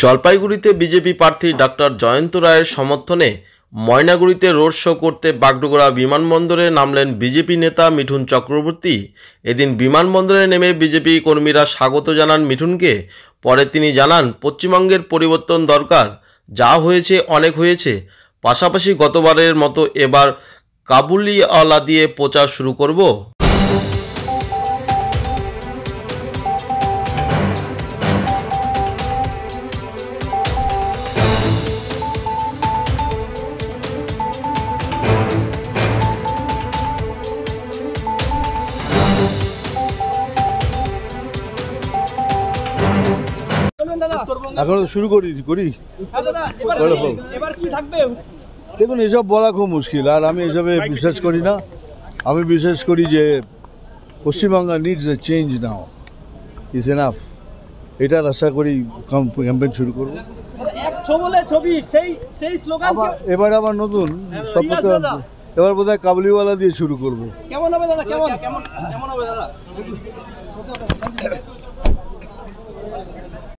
জলপাইগুড়িতে বিজেপি প্রার্থী ডাক্তার জয়ন্ত রায়ের সমর্থনে ময়নাগুড়িতে রোড শো করতে বাগডোগরা বিমানবন্দরে নামলেন বিজেপি নেতা মিঠুন চক্রবর্তী। এদিন বিমানবন্দরে নেমে বিজেপি কর্মীরা স্বাগত জানান মিঠুনকে। পরে তিনি জানান, পশ্চিমবঙ্গের পরিবর্তন দরকার, যা হয়েছে অনেক হয়েছে। পাশাপাশি গতবারের মতো এবার কাবুলিওয়ালা দিয়ে প্রচার শুরু করব। এখন শুরু করি দেখুন, এসব বলা খুব মুশকিল, আর আমি এসবে বিশ্বাস করি না। আমি বিশ্বাস করি যে Paschimbanga needs a change now, is enough. এটার আশা করি ক্যাম্পেইন শুরু করবো। এবার আবার নতুন শপথ, এবার বোধহয় কাবুলিওয়ালা দিয়ে শুরু করবো। কেমন হবে দাদা? কেমন হবে দাদা?